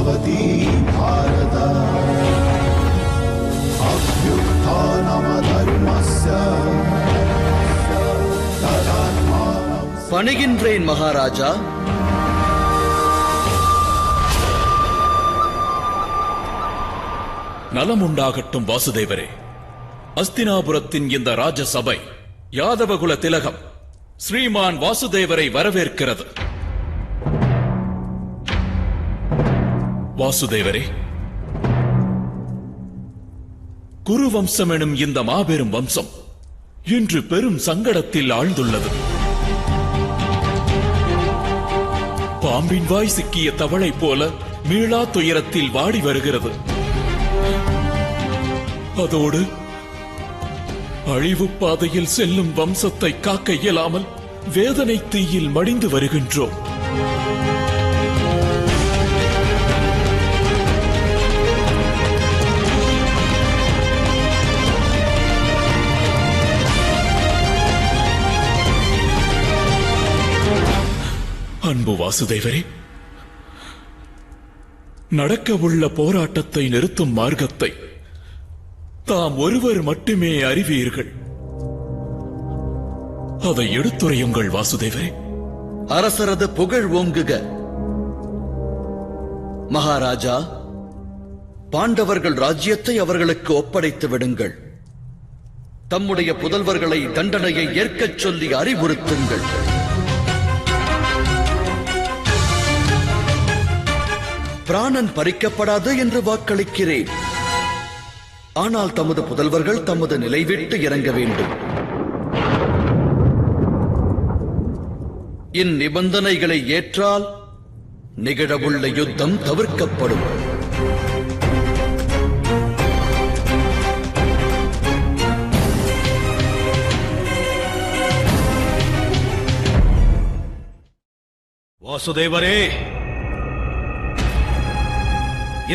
भवति भारत अभ्युत्थानमधर्मस्य तदात्मानं பணிகின்றேன் மகாராஜா. நலமுண்டாகட்டும் வாசுதேவரே. அஸ்தினாபுரத்தின் இந்த ராஜசபை யாதவகுல திலகம் ஸ்ரீமான் வாசுதேவரை வரவேற்கிறது. வாசுதேவரே, குரு வம்சம் எனும் இந்த மாபெரும் வம்சம் இன்று பெரும் சங்கடத்தில் ஆழ்ந்துள்ளது. பாம்பின் வாய் சிக்கிய தவளை போல மீளா துயரத்தில் வாடி வருகிறது. அதோடு அழிவு பாதையில் செல்லும் வம்சத்தை காக்க இயலாமல் வேதனை தீயில் மடிந்து வருகின்றோம். அன்பு வாசுதேவரே, நடக்க உள்ள போராட்டத்தை நிறுத்தும் மார்க்கத்தை தாம் ஒருவர் மட்டுமே அறிவீர்கள். அதை எடுத்துரையுங்கள் வாசுதேவரே. அரசரது புகழ் ஓங்குக. மகாராஜா, பாண்டவர்கள் ராஜ்யத்தை அவர்களுக்கு ஒப்படைத்து விடுங்கள். தம்முடைய புதல்வர்களை தண்டனையை ஏற்கச் சொல்லி அறிவுறுத்துங்கள். பிராணன் பறிக்கப்படாது என்று வாக்களிக்கிறேன். ஆனால் தமது புதல்வர்கள் தமது நிலை விட்டு இறங்க வேண்டும். இந்நிபந்தனைகளை ஏற்றால் நிகழவுள்ள யுத்தம் தவிர்க்கப்படும். வாசுதேவரே,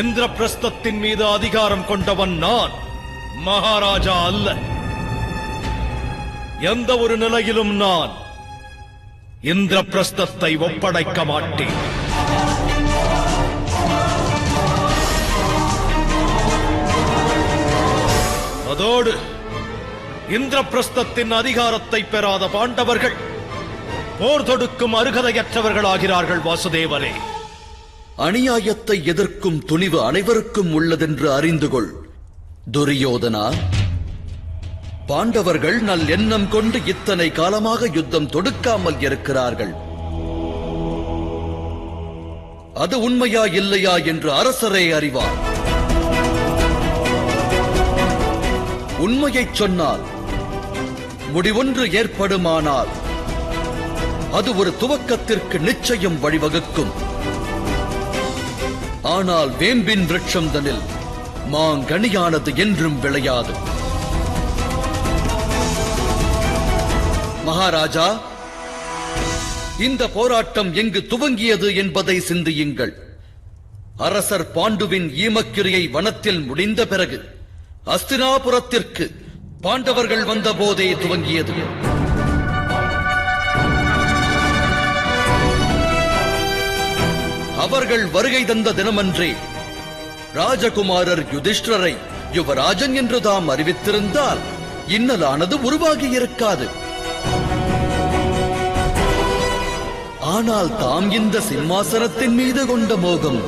இந்திரபிரஸ்தத்தின் மீது அதிகாரம் கொண்டவன் நான், மகாராஜா அல்ல. எந்த ஒரு நிலையிலும் நான் இந்திரபிரஸ்தத்தை ஒப்படைக்க மாட்டேன். அதோடு இந்திரபிரஸ்தத்தின் அதிகாரத்தை பெறாத பாண்டவர்கள் போர் தொடுக்கும் அருகதையற்றவர்களாகிறார்கள். வாசுதேவரே, அநியாயத்தை எதிர்க்கும் துணிவு அனைவருக்கும் உள்ளதென்று அறிந்து கொள். துரியோதனா, பாண்டவர்கள் நல் எண்ணம் கொண்டு இத்தனை காலமாக யுத்தம் தொடுக்காமல் இருக்கிறார்கள். அது உண்மையா இல்லையா என்று அரசரே அறிவார். உண்மையைச் சொன்னால், முடிவொன்று ஏற்படுமானால் அது ஒரு துவக்கத்திற்கு நிச்சயம் வழிவகுக்கும். ஆனால் வேம்பின் விருட்சம் தனில் மாங்கனியானது என்றும் விளையாது. மகாராஜா, இந்த போராட்டம் எங்கு துவங்கியது என்பதை சிந்தியுங்கள். அரசர் பாண்டுவின் ஈமக்கிரியை வனத்தில் முடிந்த பிறகு அஸ்தினாபுரத்திற்கு பாண்டவர்கள் வந்த போதே துவங்கியது. அவர்கள் வருகை தந்த தினமன்றே ராஜகுமாரர் யுதிஷ்டரை யுவராஜன் என்று தாம் அறிவித்திருந்தால் இன்னலானது உருவாகி இருக்காது. ஆனால் தாம் இந்த சிம்மாசனத்தின் மீது கொண்ட மோகம்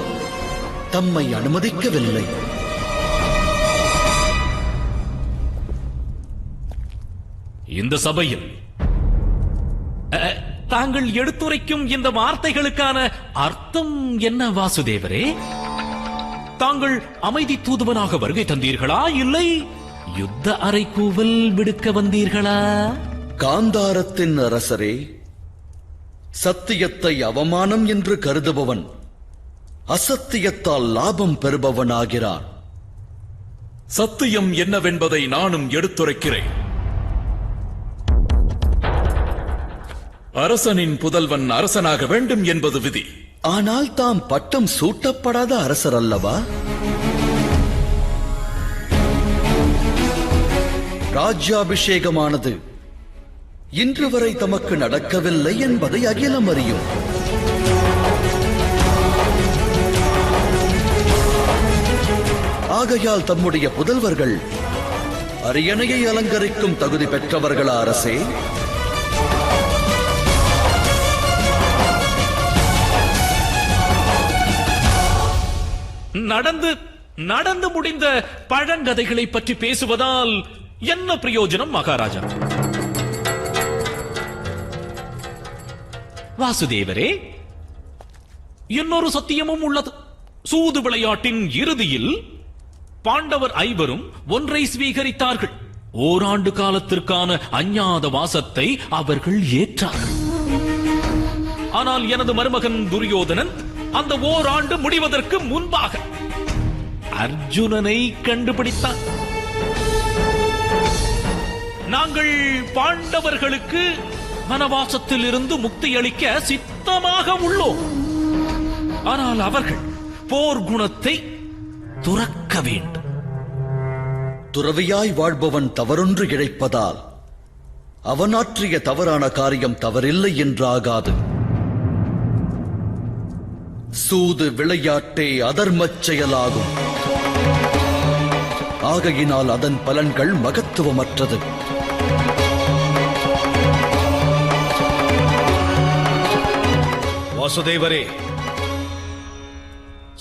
தம்மை அனுமதிக்கவில்லை. இந்த சபையில் தாங்கள் எடுத்துரைக்கும் இந்த வார்த்தைகளுக்கான அர்த்தம் என்ன வாசுதேவரே? தாங்கள் அமைதி தூதுவனாக வருகை தந்தீர்களா, இல்லை யுத்த அறைகூவல் விடுக்க வந்தீர்களா? காந்தாரத்தின் அரசரே, சத்தியத்தை அவமானம் என்று கருதுபவன் அசத்தியத்தால் லாபம் பெறுபவனாகிறான். சத்தியம் என்னவென்பதை நானும் எடுத்துரைக்கிறேன். அரசனின் புதல்வன் அரசனாக வேண்டும் என்பது விதி. ஆனால் தாம் பட்டம் சூட்டப்படாத அரசர் அல்லவா? ராஜ்யாபிஷேகமானது இன்று வரை தமக்கு நடக்கவில்லை என்பதை அகிலம் அறியும். ஆகையால் தம்முடைய புதல்வர்கள் அரியணையை அலங்கரிக்கும் தகுதி பெற்றவர்களா அரசே? நடந்து முடிந்த பழங்கதைகளை பற்றி பேசுவதால் என்ன பிரயோஜனம் மகாராஜா? வாசுதேவரே, இன்னொரு சத்தியமும் உள்ளது. சூது விளையாட்டின் இறுதியில் பாண்டவர் ஐவரும் ஒன்றை ஸ்வீகரித்தார்கள். ஓராண்டு காலத்திற்கான அஞ்ஞாத வாசத்தை அவர்கள் ஏற்றார்கள். ஆனால் எனது மருமகன் துரியோதனன் அந்த ஓராண்டு முடிவதற்கு முன்பாக அர்ஜுனனை கண்டுபிடித்தான். நாங்கள் பாண்டவர்களுக்கு வனவாசத்தில் இருந்து முக்தி அளிக்க சித்தமாக உள்ளோம். ஆனால் அவர்கள் போர் குணத்தை துறக்க வேண்டும். துறவியாய் வாழ்பவன் தவறொன்று இழைப்பதால் அவன் ஆற்றிய தவறான காரியம் தவறில்லை என்றாகாது. சூது விளையாட்டே அதர்மச் செயலாகும். ஆகையினால் அதன் பலன்கள் மகத்துவமற்றது. வாசுதேவரே,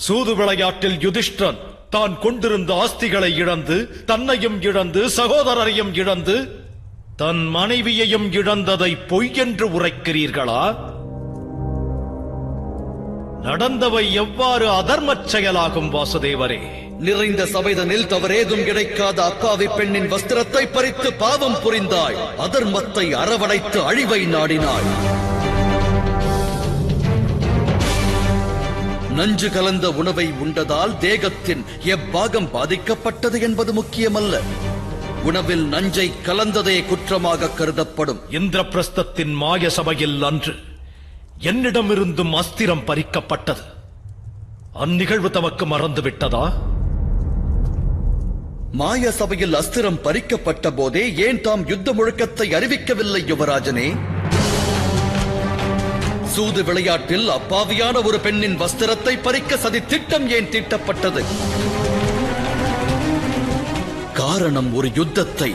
சூது விளையாட்டில் யுதிஷ்டிரன் தான் கொண்டிருந்த ஆஸ்திகளை இழந்து, தன்னையும் இழந்து, சகோதரரையும் இழந்து, தன் மனைவியையும் இழந்ததை பொய் என்று உரைக்கிறீர்களா? நடந்தவை எவ்வாறு அதர்மச் செயலாகும் வாசுதேவரே? நிறைந்த சபைதனில் தவறேதும் கிடைக்காத அப்பாவி பெண்ணின் வஸ்திரத்தை பறித்து பாவம் புரிந்தாய். அதர்மத்தை அரவணைத்து அழிவை நாடினாய். நஞ்சு கலந்த உணவை உண்டதால் தேகத்தின் எவ்வாகம் பாதிக்கப்பட்டது என்பது முக்கியமல்ல. உணவில் நஞ்சை கலந்ததே குற்றமாக கருதப்படும். இந்திரபிரஸ்தத்தின் மாய சபையில் அன்று என்னிடமிருந்தும் அஸ்திரம் பறிக்கப்பட்டது. அந்நிகழ்வு தமக்கு மறந்து விட்டதா? மாய சபையில் அஸ்திரம் பறிக்கப்பட்ட போதே ஏன் தாம் யுத்த முழக்கத்தை அறிவிக்கவில்லை யுவராஜனே? சூது விளையாட்டில் அப்பாவியான ஒரு பெண்ணின் வஸ்திரத்தை பறிக்க சதி திட்டம் ஏன் தீட்டப்பட்டது? காரணம், ஒரு யுத்தத்தை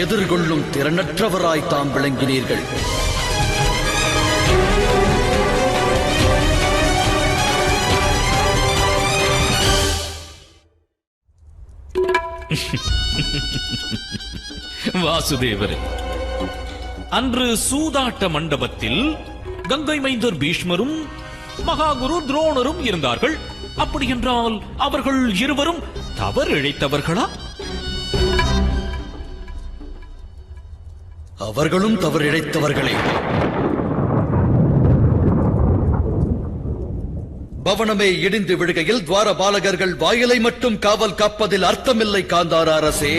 எதிர்கொள்ளும் திறனற்றவராய் தாம் விளங்கினீர்கள். வாசுதேவரே, அன்று சூதாட்ட மண்டபத்தில் கங்கை மைந்தர் பீஷ்மரும் மகாகுரு துரோணரும் இருந்தார்கள். அப்படி என்றால் அவர்கள் இருவரும் தவறு இழைத்தவர்களா? அவர்களும் தவறு இழைத்தவர்களே. பவனமே இடிந்து விழுகையில் துவாரபாலகர்கள் வாயிலை மட்டும் காவல் காப்பதில் அர்த்தமில்லை காந்தார அரசே.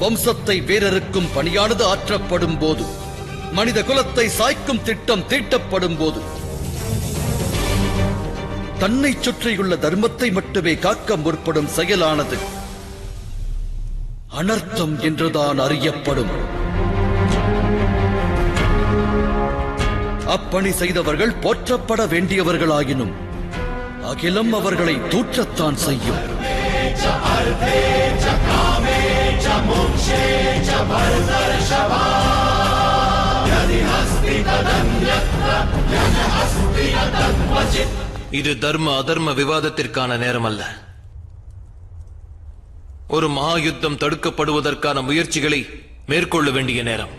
வம்சத்தை வேறறுக்கும் பணியானது ஆற்றப்படும் போது, மனித குலத்தை சாய்க்கும் திட்டம் தீட்டப்படும் போது, தன்னை சுற்றியுள்ள தர்மத்தை மட்டுமே காக்க முற்படும் செயலானது அனர்த்தம் என்றுதான் அறியப்படும். அப்பணி செய்தவர்கள் போற்றப்பட வேண்டியவர்களாயினும் அகிலம் அவர்களை தூற்றத்தான் செய்யும். இது தர்ம அதர்ம விவாதத்திற்கான நேரம் அல்ல. ஒரு மகா யுத்தம் தடுக்கப்படுவதற்கான முயற்சிகளை மேற்கொள்ள வேண்டிய நேரம்.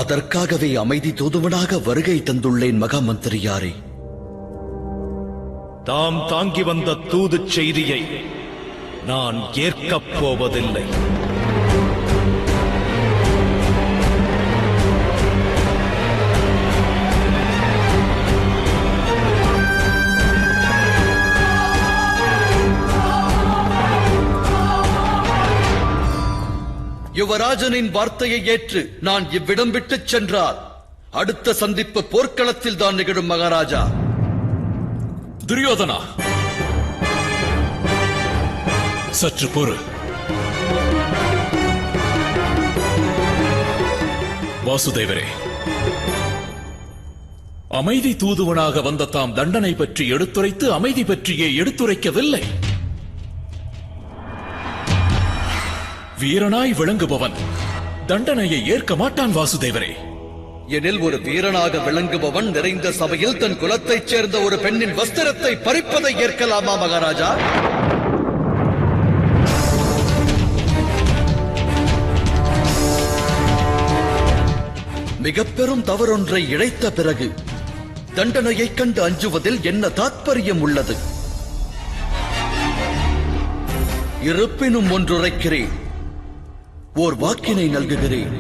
அதற்காகவே அமைதி தூதுவனாக வருகை தந்துள்ளேன் மகாமந்திரியாரே. தாம் தாங்கி வந்த தூது செய்தியை நான் ஏற்கப் போவதில்லை. யுவராஜனின் வார்த்தையை ஏற்று நான் இவ்விடம் விட்டுச் சென்றால் அடுத்த சந்திப்பு போர்க்களத்தில் தான் நிகழும் மகாராஜா. துரியோதனா, சற்று பொறு. வாசுதேவரே, அமைதி தூதுவனாக வந்த தாம் தண்டனை பற்றி எடுத்துரைத்து அமைதி பற்றியே எடுத்துரைக்கவில்லை. வீரனாய் விளங்குபவன் தண்டனையை ஏற்க மாட்டான் வாசுதேவரே. எனில் ஒரு வீரனாக விளங்குபவன் நிறைந்த சபையில் தன் குலத்தைச் சேர்ந்த ஒரு பெண்ணின் வஸ்திரத்தை பறிப்பதை ஏற்கலாமா மகாராஜா? மிக பெரும் தவறொன்றை இழைத்த பிறகு தண்டனையைக் கண்டு அஞ்சுவதில் என்ன தாத்பரியம் உள்ளது? இருப்பினும் ஒன்றுரைக்கிறேன், ஓர் வாக்கினை நல்குகிறேன்.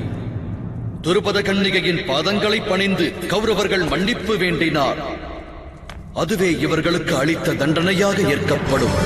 துருபத கன்னிகையின் பாதங்களை பணிந்து கௌரவர்கள் மன்னிப்பு வேண்டினார். அதுவே இவர்களுக்கு அளித்த தண்டனையாக ஏற்கப்படும்.